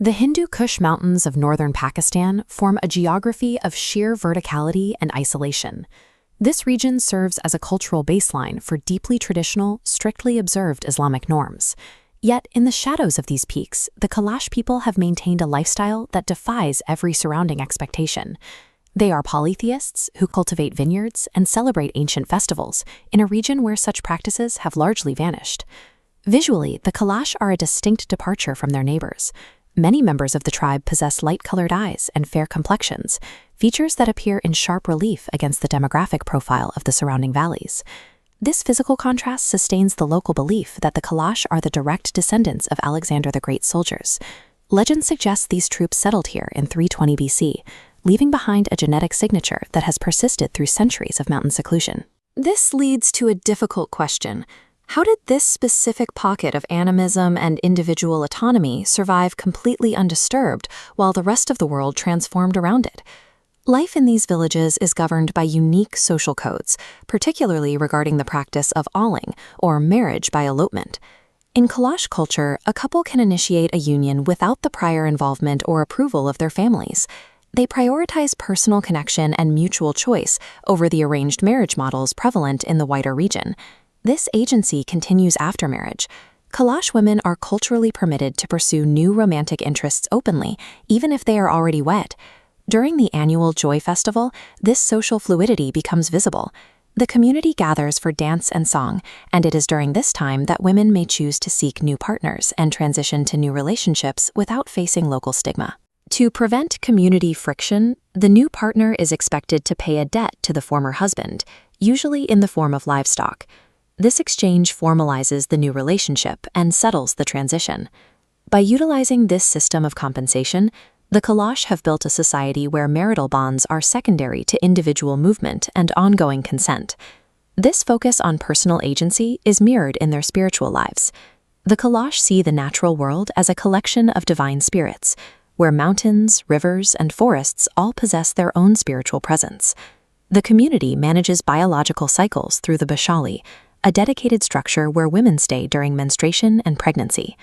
The Hindu Kush Mountains of northern Pakistan form a geography of sheer verticality and isolation. This region serves as a cultural baseline for deeply traditional, strictly observed Islamic norms. Yet, in the shadows of these peaks, the Kalash people have maintained a lifestyle that defies every surrounding expectation. They are polytheists who cultivate vineyards and celebrate ancient festivals in a region where such practices have largely vanished. Visually, the Kalash are a distinct departure from their neighbors. Many members of the tribe possess light-colored eyes and fair complexions, features that appear in sharp relief against the demographic profile of the surrounding valleys. This physical contrast sustains the local belief that the Kalash are the direct descendants of Alexander the Great's soldiers. Legend suggests these troops settled here in 320 BC, leaving behind a genetic signature that has persisted through centuries of mountain seclusion. This leads to a difficult question. How did this specific pocket of animism and individual autonomy survive completely undisturbed while the rest of the world transformed around it? Life in these villages is governed by unique social codes, particularly regarding the practice of alling, or marriage by elopement. In Kalash culture, a couple can initiate a union without the prior involvement or approval of their families. They prioritize personal connection and mutual choice over the arranged marriage models prevalent in the wider region. This agency continues after marriage. Kalash women are culturally permitted to pursue new romantic interests openly, even if they are already wed. During the annual Joy Festival, this social fluidity becomes visible. The community gathers for dance and song, and it is during this time that women may choose to seek new partners and transition to new relationships without facing local stigma. To prevent community friction, the new partner is expected to pay a debt to the former husband, usually in the form of livestock. This exchange formalizes the new relationship and settles the transition. By utilizing this system of compensation, the Kalash have built a society where marital bonds are secondary to individual movement and ongoing consent. This focus on personal agency is mirrored in their spiritual lives. The Kalash see the natural world as a collection of divine spirits, where mountains, rivers, and forests all possess their own spiritual presence. The community manages biological cycles through the Bashali, a dedicated structure where women stay during menstruation and pregnancy.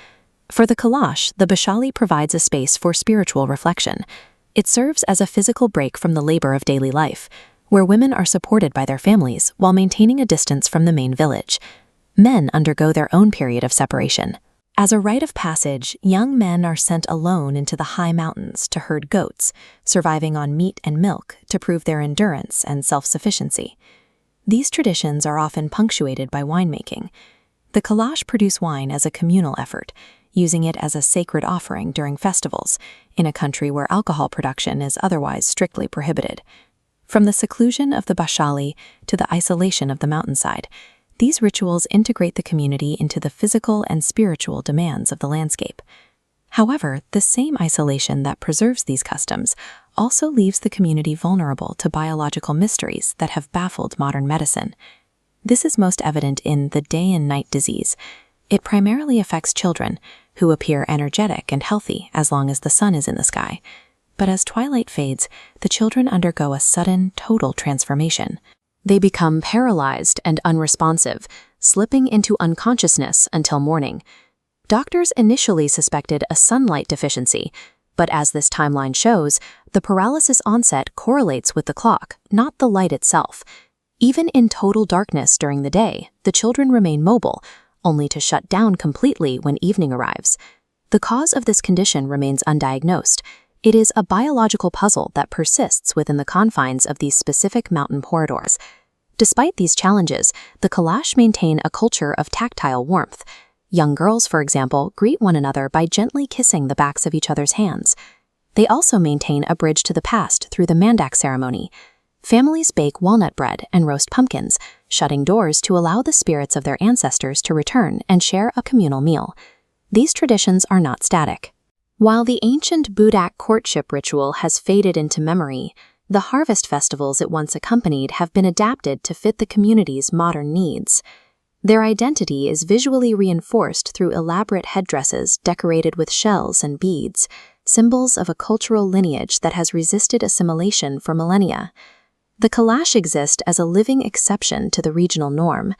For the Kalash, the Bashali provides a space for spiritual reflection. It serves as a physical break from the labor of daily life, where women are supported by their families while maintaining a distance from the main village. Men undergo their own period of separation. As a rite of passage, young men are sent alone into the high mountains to herd goats, surviving on meat and milk to prove their endurance and self-sufficiency. These traditions are often punctuated by winemaking. The Kalash produce wine as a communal effort, using it as a sacred offering during festivals, in a country where alcohol production is otherwise strictly prohibited. From the seclusion of the Bashali to the isolation of the mountainside, these rituals integrate the community into the physical and spiritual demands of the landscape. However, the same isolation that preserves these customs also leaves the community vulnerable to biological mysteries that have baffled modern medicine. This is most evident in the day and night disease. It primarily affects children, who appear energetic and healthy as long as the sun is in the sky. But as twilight fades, the children undergo a sudden, total transformation. They become paralyzed and unresponsive, slipping into unconsciousness until morning. Doctors initially suspected a sunlight deficiency, but as this timeline shows, the paralysis onset correlates with the clock, not the light itself. Even in total darkness during the day, the children remain mobile, only to shut down completely when evening arrives. The cause of this condition remains undiagnosed. It is a biological puzzle that persists within the confines of these specific mountain corridors. Despite these challenges, the Kalash maintain a culture of tactile warmth. Young girls, for example, greet one another by gently kissing the backs of each other's hands. They also maintain a bridge to the past through the mandak ceremony. Families bake walnut bread and roast pumpkins, shutting doors to allow the spirits of their ancestors to return and share a communal meal. These traditions are not static. While the ancient Budak courtship ritual has faded into memory, the harvest festivals it once accompanied have been adapted to fit the community's modern needs. Their identity is visually reinforced through elaborate headdresses decorated with shells and beads, symbols of a cultural lineage that has resisted assimilation for millennia. The Kalash exist as a living exception to the regional norm.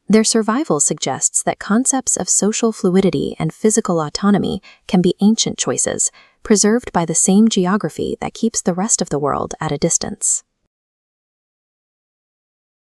Their survival suggests that concepts of social fluidity and physical autonomy can be ancient choices, preserved by the same geography that keeps the rest of the world at a distance.